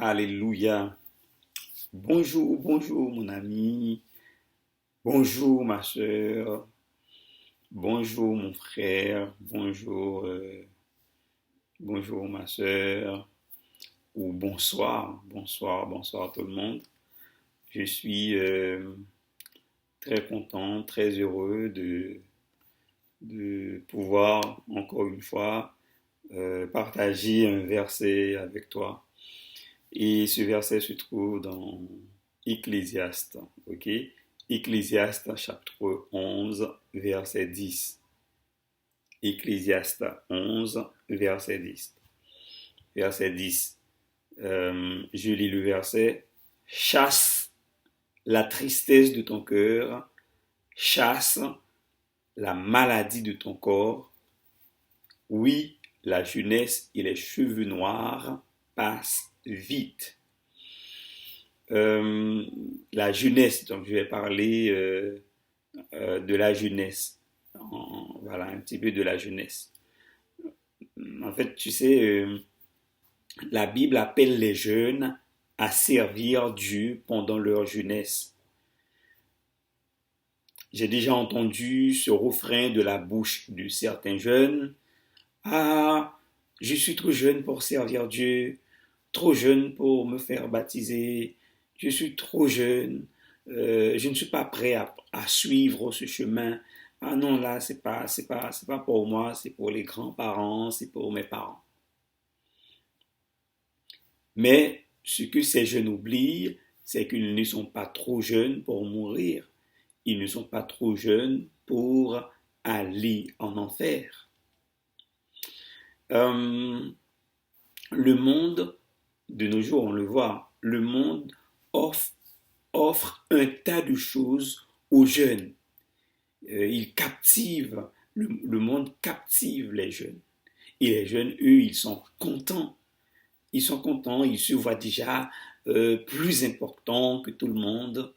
Alléluia. Bonjour, bonjour mon ami. Bonjour ma soeur. Bonjour mon frère. Bonjour, bonjour ma soeur. Ou bonsoir, bonsoir, bonsoir tout le monde. Je suis très content, très heureux de pouvoir encore une fois partager un verset avec toi. Et ce verset se trouve dans Ecclésiaste, ok? Ecclésiaste chapitre 11, verset 10. Ecclésiaste 11, verset 10. Verset 10. Je lis le verset. Chasse la tristesse de ton cœur, chasse la maladie de ton corps. Oui, la jeunesse et les cheveux noirs passent vite. La jeunesse, donc je vais parler de la jeunesse. Voilà, un petit peu de la jeunesse. En fait, tu sais, la Bible appelle les jeunes à servir Dieu pendant leur jeunesse. J'ai déjà entendu ce refrain de la bouche de certains jeunes. Ah, je suis trop jeune pour servir Dieu, trop jeune pour me faire baptiser, je suis trop jeune, je ne suis pas prêt à suivre ce chemin. Ah non, là, c'est pas pour moi, c'est pour les grands-parents, c'est pour mes parents. Mais ce que ces jeunes oublient, c'est qu'ils ne sont pas trop jeunes pour mourir. Ils ne sont pas trop jeunes pour aller en enfer. Euh, le monde, de nos jours, on le voit, le monde offre, offre un tas de choses aux jeunes. Il captive, le monde captive les jeunes. Et les jeunes, eux, ils sont contents. Ils sont contents, ils se voient déjà plus importants que tout le monde.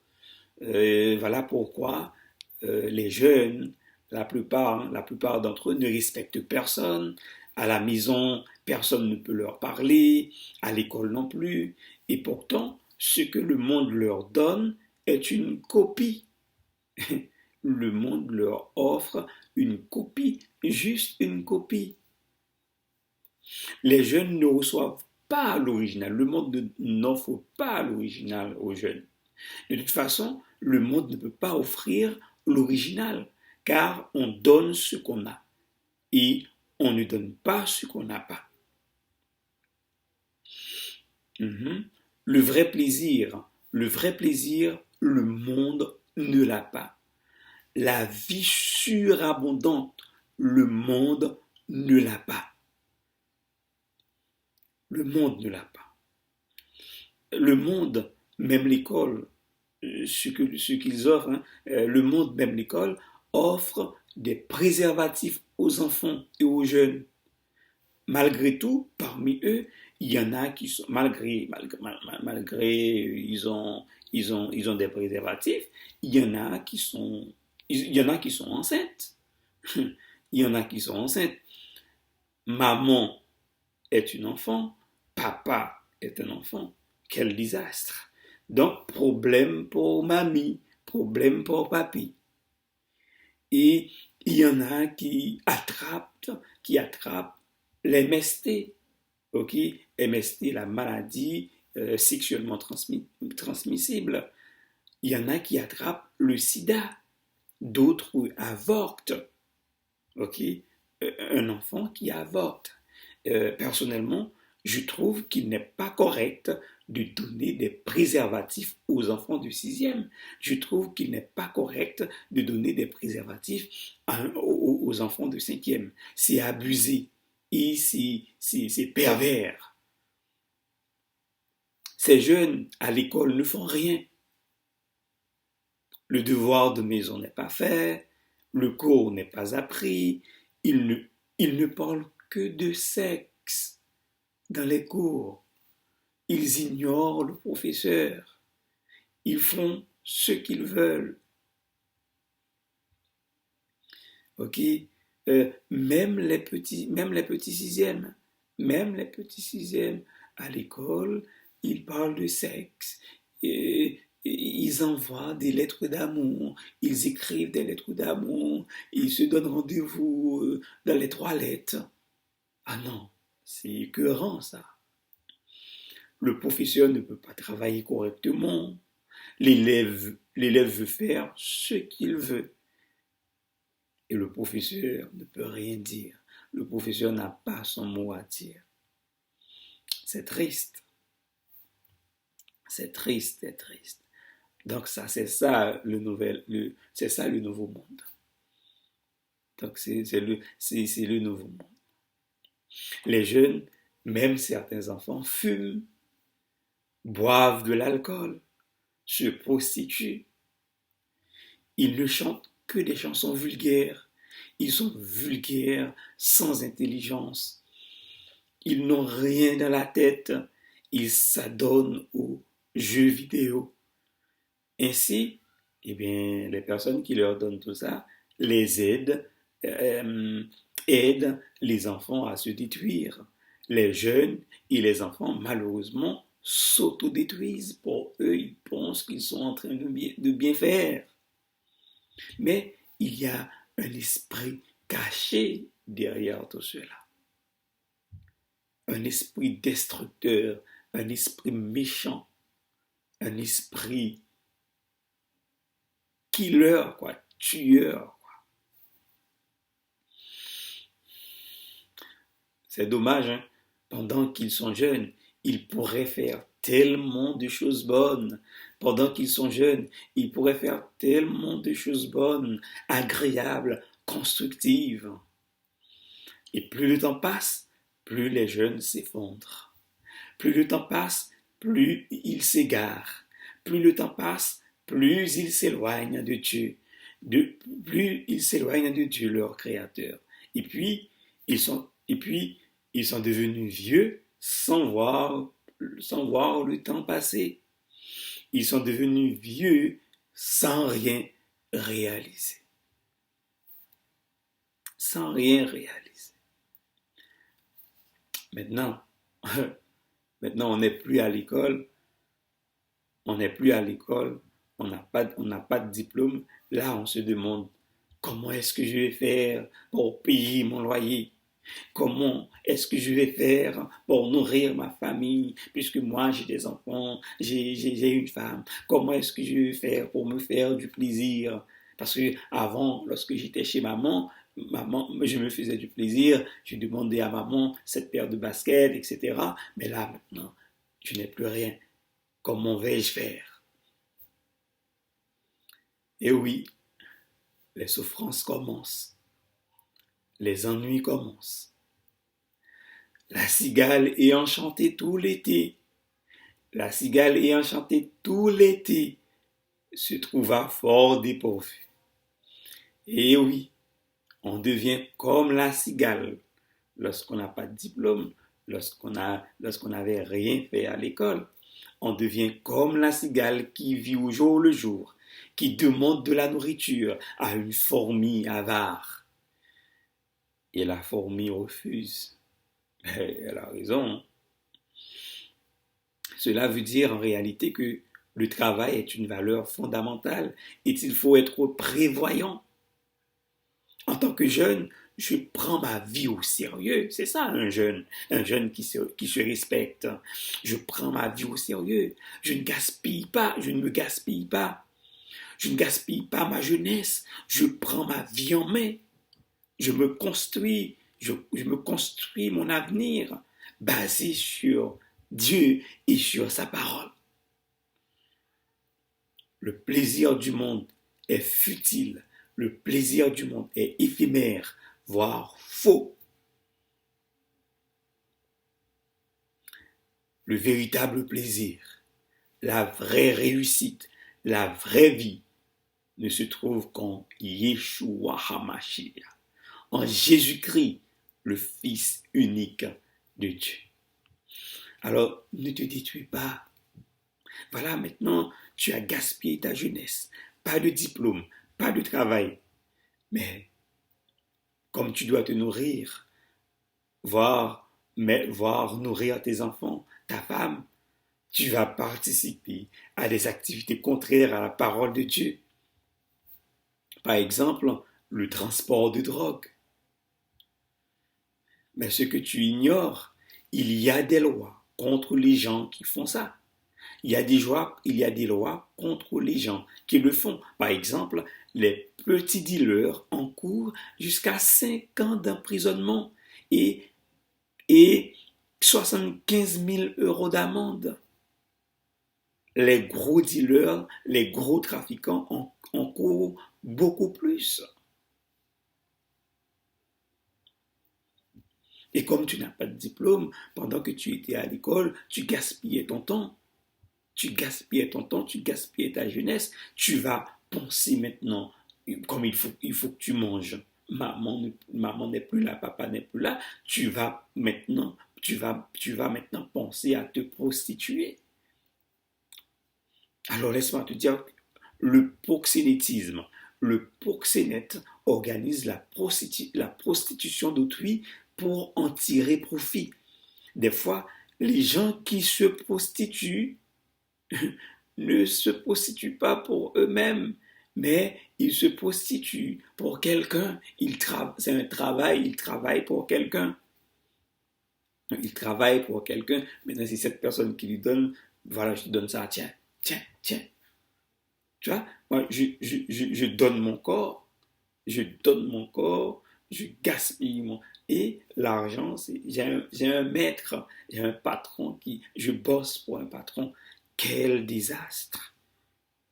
Voilà pourquoi les jeunes, la plupart d'entre eux ne respectent personne. À la maison, personne ne peut leur parler, à l'école non plus. Et pourtant, ce que le monde leur donne est une copie. Le monde leur offre une copie, juste une copie. Les jeunes ne reçoivent pas l'original. Le monde n'offre pas l'original aux jeunes. De toute façon, le monde ne peut pas offrir l'original, car on donne ce qu'on a et on ne donne pas ce qu'on n'a pas. Mhm. Le vrai plaisir, le monde ne l'a pas. La vie surabondante, le monde ne l'a pas. Le monde ne l'a pas. Le monde, même l'école, ce qu'ils offrent, hein, le monde, même l'école, offre des préservatifs aux enfants et aux jeunes. Malgré tout, parmi eux, il y en a qui sont, malgré ils ont des préservatifs, il y en a qui sont enceintes. Il y en a qui sont enceintes. Maman est une enfant, papa est un enfant. Quel désastre. Donc, problème pour mamie, problème pour papy. Et il y en a qui attrapent l'MST. Ok? MST, la maladie sexuellement transmissible. Il y en a qui attrapent le sida. D'autres avortent. Ok? Un enfant qui avorte. Personnellement, je trouve qu'il n'est pas correct de donner des préservatifs aux enfants du sixième. Je trouve qu'il n'est pas correct de donner des préservatifs aux enfants du cinquième. C'est abusé et c'est pervers. Ces jeunes à l'école ne font rien. Le devoir de maison n'est pas fait, le cours n'est pas appris, ils ne parlent que de sexe dans les cours. Ils ignorent le professeur. Ils font ce qu'ils veulent. Ok? Même les petits sixièmes à l'école, ils parlent de sexe, et ils envoient des lettres d'amour, ils écrivent des lettres d'amour, ils se donnent rendez-vous dans les toilettes. Ah non, c'est écœurant ça. Le professeur ne peut pas travailler correctement. L'élève veut faire ce qu'il veut. Et le professeur ne peut rien dire. Le professeur n'a pas son mot à dire. C'est triste. C'est triste, c'est triste. Donc ça, c'est ça le nouveau monde. Donc c'est le nouveau monde. Les jeunes, même certains enfants, fument, boivent de l'alcool, se prostituent. Ils ne chantent que des chansons vulgaires. Ils sont vulgaires, sans intelligence. Ils n'ont rien dans la tête. Ils s'adonnent aux jeux vidéo. Ainsi, eh bien, les personnes qui leur donnent tout ça les aident les enfants à se détruire. Les jeunes et les enfants, malheureusement, s'autodétruisent. Pour eux, ils pensent qu'ils sont en train de bien faire. Mais il y a un esprit caché derrière tout cela. Un esprit destructeur, un esprit méchant, un esprit killer, quoi, tueur. Quoi. C'est dommage, hein? Pendant qu'ils sont jeunes, ils pourraient faire tellement de choses bonnes. Pendant qu'ils sont jeunes, ils pourraient faire tellement de choses bonnes, agréables, constructives. Et plus le temps passe, plus les jeunes s'effondrent. Plus le temps passe, plus ils s'égarent. Plus le temps passe, plus ils s'éloignent de Dieu. Plus ils s'éloignent de Dieu, leur Créateur. Et puis, ils sont devenus vieux sans voir le temps passer. Ils sont devenus vieux sans rien réaliser. Sans rien réaliser. Maintenant, on n'est plus à l'école. On n'a pas de diplôme. Là, on se demande comment est-ce que je vais faire pour payer mon loyer? Comment est-ce que je vais faire pour nourrir ma famille, puisque moi j'ai des enfants, j'ai une femme? Comment est-ce que je vais faire pour me faire du plaisir? Parce que avant, lorsque j'étais chez maman, je me faisais du plaisir, je demandais à maman cette paire de baskets, etc. Mais là, maintenant, je n'ai plus rien. Comment vais-je faire? Et oui, les souffrances commencent, les ennuis commencent. La cigale ayant chanté tout l'été, se trouva fort dépourvue. Et oui, on devient comme la cigale lorsqu'on n'a pas de diplôme, lorsqu'on n'avait rien fait à l'école. On devient comme la cigale qui vit au jour le jour, qui demande de la nourriture à une fourmi avare. Et la fourmi refuse. Elle a raison. Cela veut dire en réalité que le travail est une valeur fondamentale et qu'il faut être prévoyant. En tant que jeune, je prends ma vie au sérieux. C'est ça un jeune qui se respecte. Je prends ma vie au sérieux. Je ne me gaspille pas. Je ne gaspille pas ma jeunesse. Je prends ma vie en main. Je me construis mon avenir basé sur Dieu et sur sa parole. Le plaisir du monde est futile. Le plaisir du monde est éphémère, voire faux. Le véritable plaisir, la vraie réussite, la vraie vie ne se trouve qu'en Yeshua HaMashiach, en Jésus-Christ, le Fils unique de Dieu. Alors, ne te détruis pas. Voilà, maintenant, tu as gaspillé ta jeunesse. Pas de diplôme, pas de travail. Mais, comme tu dois te nourrir, voir nourrir tes enfants, ta femme, Tu vas participer à des activités contraires à la parole de Dieu. Par exemple, le transport de drogue. Mais ce que tu ignores, il y a des lois contre les gens qui font ça. Il y a des lois contre les gens qui le font. Par exemple, les petits dealers encourent jusqu'à 5 ans d'emprisonnement et, et 75 000 euros d'amende. Les gros dealers, les gros trafiquants encourent beaucoup plus. Et comme tu n'as pas de diplôme, pendant que tu étais à l'école, tu gaspillais ton temps. Tu gaspillais ta jeunesse. Tu vas penser maintenant, comme il faut que tu manges. Maman n'est plus là, papa n'est plus là. Tu vas maintenant penser à te prostituer. Alors laisse-moi te dire, le proxénétisme, le proxénète organise la prostitution d'autrui pour en tirer profit. Des fois, les gens qui se prostituent ne se prostituent pas pour eux-mêmes, mais ils se prostituent pour quelqu'un. C'est un travail, ils travaillent pour quelqu'un. Il travaille pour quelqu'un. Maintenant, c'est cette personne qui lui donne, voilà, je te donne ça, tiens, tiens, tiens. Tu vois, moi, je donne mon corps, je gaspille mon... Et l'argent, j'ai un maître, j'ai un patron je bosse pour un patron. Quel désastre,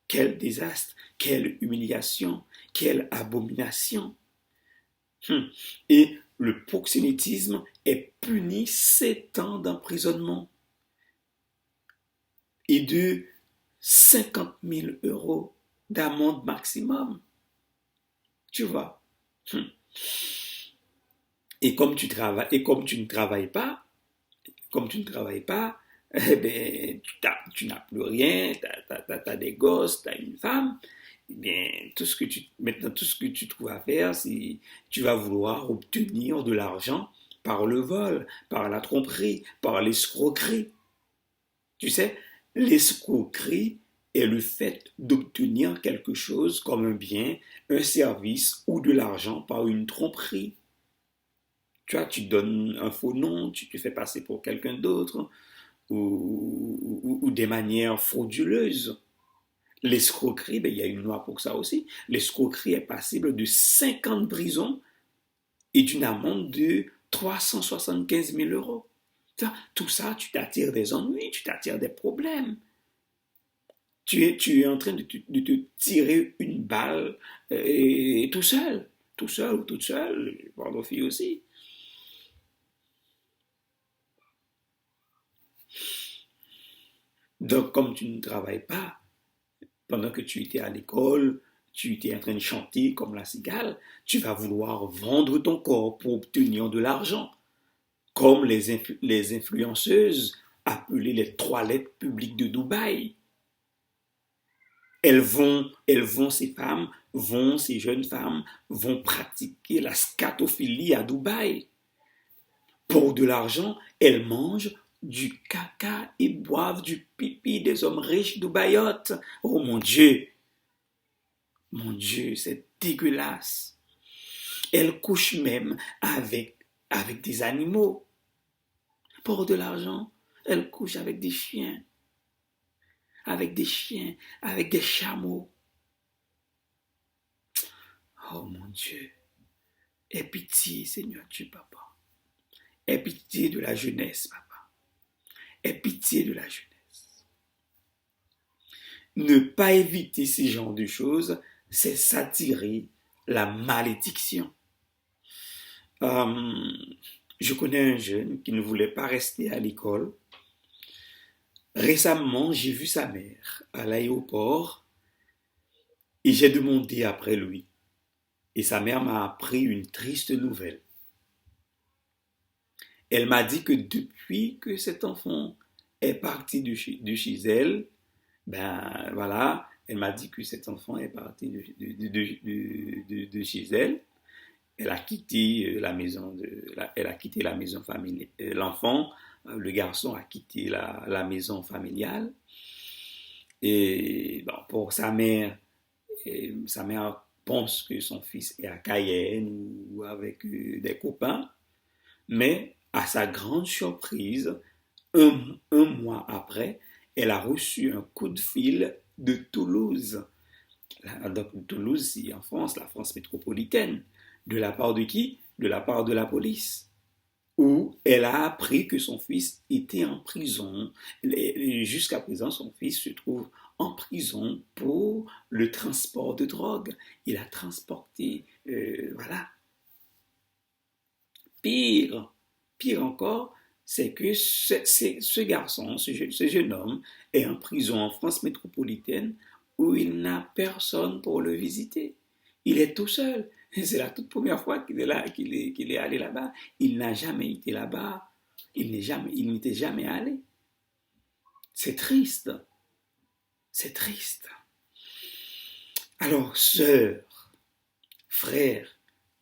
quel désastre, quelle humiliation, quelle abomination. Et le proxénétisme est puni 7 ans d'emprisonnement et de 50 000 euros d'amende maximum. Tu vois. Et comme tu ne travailles pas, eh ben, tu n'as plus rien, tu as des gosses, tu as une femme, eh bien, maintenant, tout ce que tu trouves à faire, c'est tu vas vouloir obtenir de l'argent par le vol, par la tromperie, par l'escroquerie. Tu sais, l'escroquerie est le fait d'obtenir quelque chose comme un bien, un service ou de l'argent par une tromperie. Tu vois, tu donnes un faux nom, tu te fais passer pour quelqu'un d'autre ou des manières frauduleuses. L'escroquerie, ben, il y a une loi pour ça aussi. L'escroquerie est passible de 5 ans de prison et d'une amende de 375 000 euros. Tout ça, tu t'attires des ennuis, tu t'attires des problèmes. Tu es en train de te tirer une balle tout seul ou toute seule, pardon, fille aussi. Donc, comme tu ne travailles pas, pendant que tu étais à l'école, tu étais en train de chanter comme la cigale, tu vas vouloir vendre ton corps pour obtenir de l'argent, comme les influenceuses appelées les toilettes publiques de Dubaï. Ces jeunes femmes vont pratiquer la scatophilie à Dubaï. Pour de l'argent, elles mangent du caca et boivent du pipi des hommes riches dubaïotes. Oh mon Dieu, c'est dégueulasse. Elles couchent même avec des animaux. Pour de l'argent, elles couchent avec des chiens, avec des chameaux. Oh mon Dieu, aie pitié, Seigneur Dieu, papa. Aie pitié de la jeunesse, papa. Aie pitié de la jeunesse. Ne pas éviter ce genre de choses, c'est s'attirer la malédiction. Euh, je connais un jeune qui ne voulait pas rester à l'école. Récemment, j'ai vu sa mère à l'aéroport et j'ai demandé après lui. Et sa mère m'a appris une triste nouvelle. Elle m'a dit que depuis que cet enfant est parti de chez elle, ben voilà, elle m'a dit que cet enfant est parti de chez elle. Elle a quitté la maison familiale, l'enfant le garçon a quitté la maison familiale. Et bon, pour sa mère pense que son fils est à Cayenne ou avec des copains. Mais à sa grande surprise, un mois après, elle a reçu un coup de fil de Toulouse. Donc, Toulouse, c'est en France, la France métropolitaine. De la part de qui? De la part de la police. Où elle a appris que son fils était en prison. Jusqu'à présent, son fils se trouve en prison pour le transport de drogue. Il a transporté, voilà. Pire, pire encore, c'est que ce garçon, ce jeune homme, est en prison en France métropolitaine où il n'a personne pour le visiter. Il est tout seul. C'est la toute première fois qu'il est là, qu'il est allé là-bas. Il n'a jamais été là-bas. Il n'était jamais allé. C'est triste. C'est triste. Alors, sœur, frère,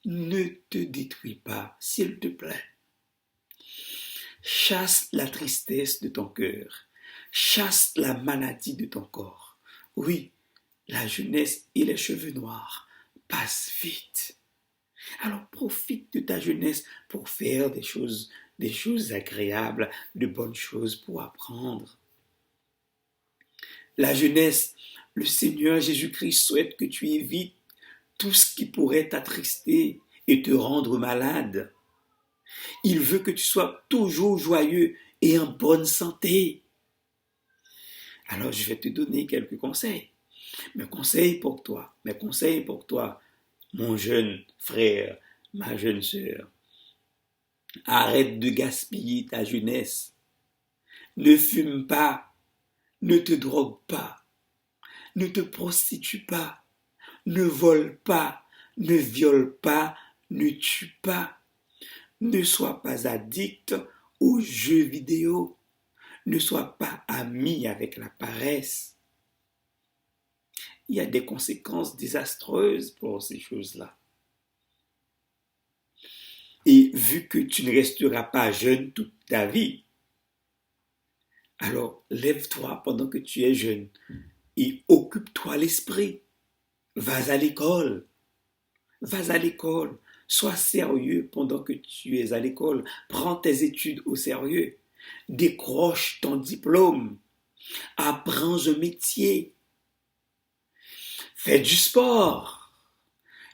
ne te détruis pas, s'il te plaît. Chasse la tristesse de ton cœur. Chasse la maladie de ton corps. Oui, la jeunesse et les cheveux noirs passent vite. Alors profite de ta jeunesse pour faire des choses agréables, de bonnes choses pour apprendre. La jeunesse, le Seigneur Jésus-Christ souhaite que tu évites tout ce qui pourrait t'attrister et te rendre malade. Il veut que tu sois toujours joyeux et en bonne santé. Alors je vais te donner quelques conseils. Mes conseils pour toi, mon jeune frère, ma jeune sœur. Arrête de gaspiller ta jeunesse. Ne fume pas, ne te drogue pas, ne te prostitue pas, ne vole pas, ne viole pas, ne tue pas. Ne sois pas addict aux jeux vidéo. Ne sois pas ami avec la paresse. Il y a des conséquences désastreuses pour ces choses-là. Et vu que tu ne resteras pas jeune toute ta vie, alors lève-toi pendant que tu es jeune et occupe-toi l'esprit. Vas à l'école. Vas à l'école. Sois sérieux pendant que tu es à l'école. Prends tes études au sérieux. Décroche ton diplôme. Apprends un métier. Fais du sport.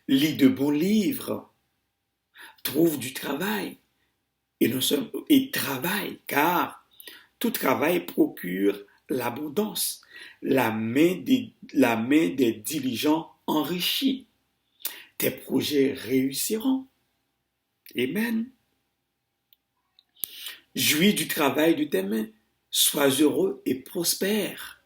Lis de bons livres. Trouve du travail. Et travaille, car tout travail procure l'abondance. La main des diligents enrichit. Tes projets réussiront. Amen. Jouis du travail de tes mains. Sois heureux et prospère.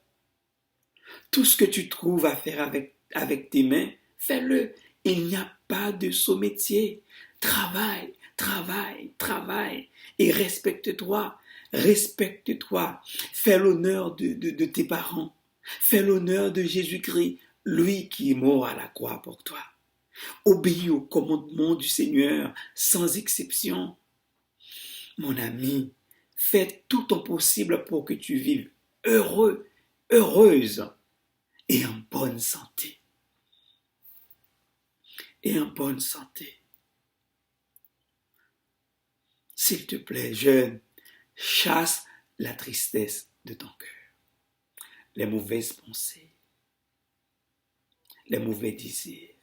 Tout ce que tu trouves à faire avec tes mains, fais-le. Il n'y a pas de sot métier. Travaille, travaille, travaille et respecte-toi. Respecte-toi. Fais l'honneur de tes parents. Fais l'honneur de Jésus-Christ, lui qui est mort à la croix pour toi. Obéis au commandement du Seigneur sans exception. Mon ami, fais tout ton possible pour que tu vives heureux, heureuse et en bonne santé. Et en bonne santé. S'il te plaît, jeune, chasse la tristesse de ton cœur, les mauvaises pensées, les mauvais désirs,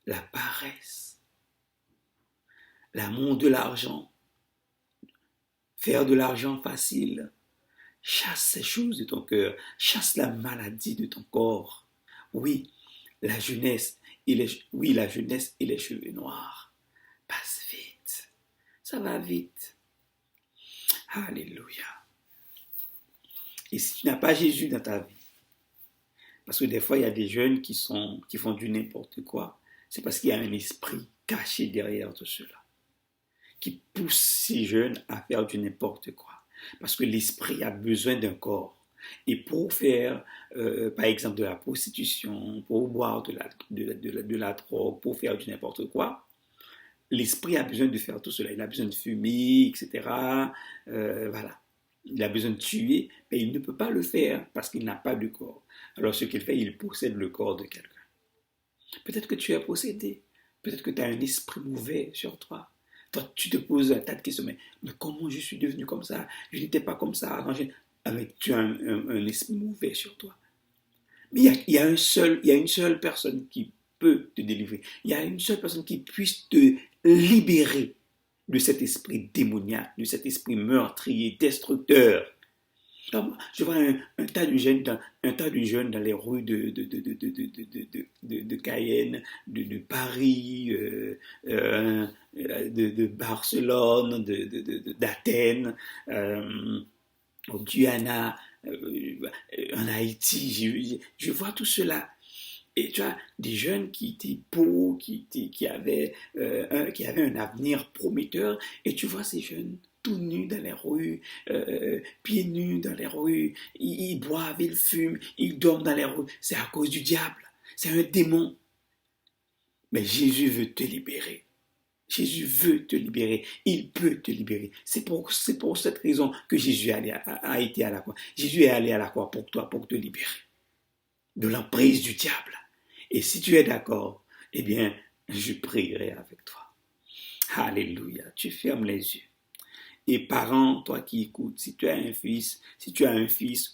la paresse, l'amour de l'argent, faire de l'argent facile. Chasse ces choses de ton cœur, chasse la maladie de ton corps. Oui, la jeunesse et les cheveux noirs passent vite. Ça va vite. Alléluia. Et si tu n'as pas Jésus dans ta vie, parce que des fois il y a des jeunes qui font du n'importe quoi, c'est parce qu'il y a un esprit caché derrière tout cela, qui pousse ces jeunes à faire du n'importe quoi. Parce que l'esprit a besoin d'un corps. Et pour faire, par exemple, de la prostitution, pour boire de la drogue, pour faire du n'importe quoi, l'esprit a besoin de faire tout cela. Il a besoin de fumer, etc. Voilà. Il a besoin de tuer, mais il ne peut pas le faire parce qu'il n'a pas de corps. Alors ce qu'il fait, il possède le corps de quelqu'un. Peut-être que tu es possédé. Peut-être que tu as un esprit mauvais sur toi. Toi, tu te poses un tas de questions. Mais comment je suis devenu comme ça? Je n'étais pas comme ça avant. Tu as un esprit mauvais sur toi. Mais il y a une seule personne qui peut te délivrer. Il y a une seule personne qui puisse te libérer de cet esprit démoniaque, de cet esprit meurtrier, destructeur. Je vois un tas de jeunes dans les rues de Cayenne, de Paris, de Barcelone, d'Athènes, au Guyana, en Haïti. Je vois tout cela. Et tu vois, des jeunes qui étaient beaux, qui avaient un avenir prometteur, et tu vois ces jeunes tout nus dans les rues, pieds nus dans les rues, ils boivent, ils fument, ils dorment dans les rues. C'est à cause du diable. C'est un démon. Mais Jésus veut te libérer. Jésus veut te libérer. Il peut te libérer. C'est pour cette raison que Jésus a été à la croix. Jésus est allé à la croix pour toi, pour te libérer de l'emprise du diable. Et si tu es d'accord, eh bien, je prierai avec toi. Alléluia. Tu fermes les yeux. Et parents, toi qui écoutes, si tu as un fils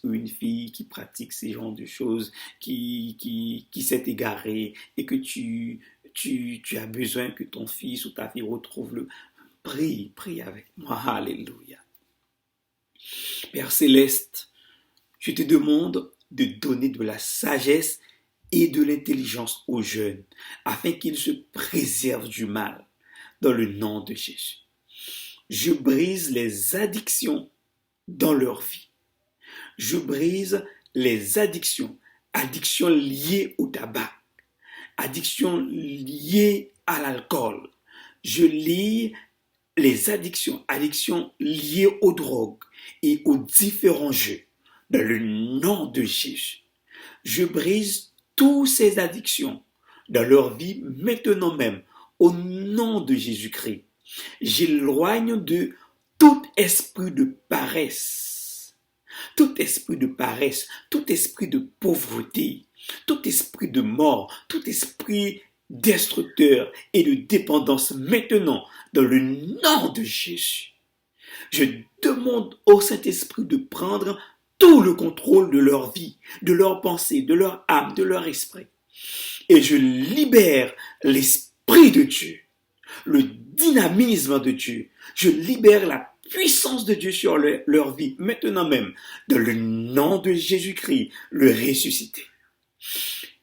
ou une fille qui pratique ces genres de choses, qui s'est égaré et que tu as besoin que ton fils ou ta fille retrouve prie avec moi. Alléluia. Père Céleste, je te demande de donner de la sagesse et de l'intelligence aux jeunes, afin qu'ils se préservent du mal, dans le nom de Jésus. Je brise les addictions dans leur vie. Je brise les addictions liées au tabac, addictions liées à l'alcool. Je lie les addictions liées aux drogues et aux différents jeux, dans le nom de Jésus. Je brise toutes ces addictions dans leur vie maintenant même, au nom de Jésus-Christ. J'éloigne de tout esprit de paresse, tout esprit de pauvreté, tout esprit de mort, tout esprit destructeur et de dépendance maintenant, dans le nom de Jésus. Je demande au Saint-Esprit de prendre tout le contrôle de leur vie, de leur pensée, de leur âme, de leur esprit. Et je libère l'Esprit de Dieu, le dynamisme de Dieu. Je libère la puissance de Dieu sur leur vie, maintenant même, dans le nom de Jésus-Christ, le ressuscité.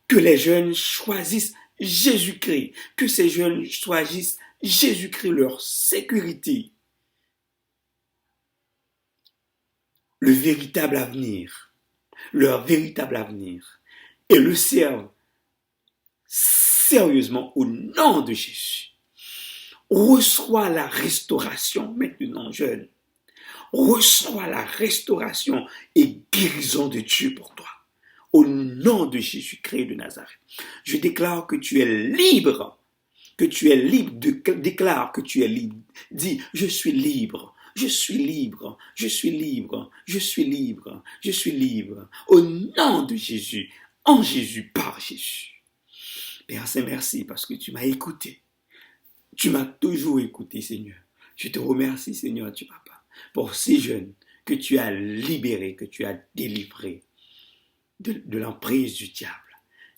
Que les jeunes choisissent Jésus-Christ, que ces jeunes choisissent Jésus-Christ, leur sécurité, le véritable avenir, leur véritable avenir, et le servent sérieusement au nom de Jésus. Reçois la restauration maintenant, jeune. Reçois la restauration et guérison de Dieu pour toi. Au nom de Jésus-Christ de Nazareth. Je déclare que tu es libre. Que tu es libre. Déclare que tu es libre. Dis, je suis libre. Je suis libre. Je suis libre. Je suis libre. Je suis libre. Au nom de Jésus. En Jésus, par Jésus. Père Saint, merci parce que tu m'as écouté. Tu m'as toujours écouté, Seigneur. Je te remercie, Seigneur, Dieu Papa, pour ces jeunes que tu as libérés, que tu as délivrés de l'emprise du diable.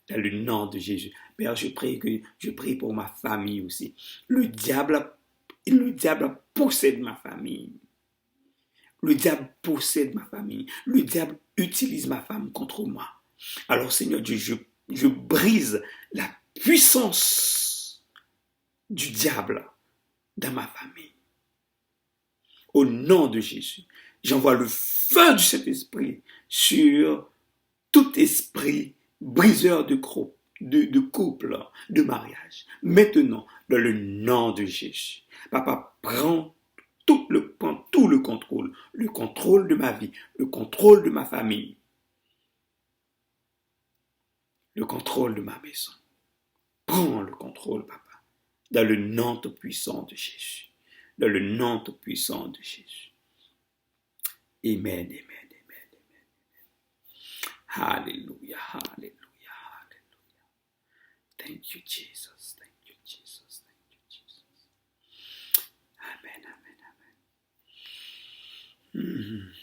Dans le nom de Jésus. Père, je prie pour ma famille aussi. Le diable possède ma famille. Le diable possède ma famille. Le diable utilise ma femme contre moi. Alors, Seigneur Dieu, je brise la puissance du diable dans ma famille. Au nom de Jésus, j'envoie le feu du Saint-Esprit sur tout esprit briseur de couple, de mariage. Maintenant, dans le nom de Jésus. Papa, prends tout le contrôle de ma vie, le contrôle de ma famille, le contrôle de ma maison. Prends le contrôle, Papa, dans le nom tout puissant de Jésus. Dans le nom tout puissant de Jésus. Amen, amen, amen, amen. Hallelujah, hallelujah, hallelujah. Thank you, Jesus. Thank you, Jesus. Thank you, Jesus. Amen, amen, amen.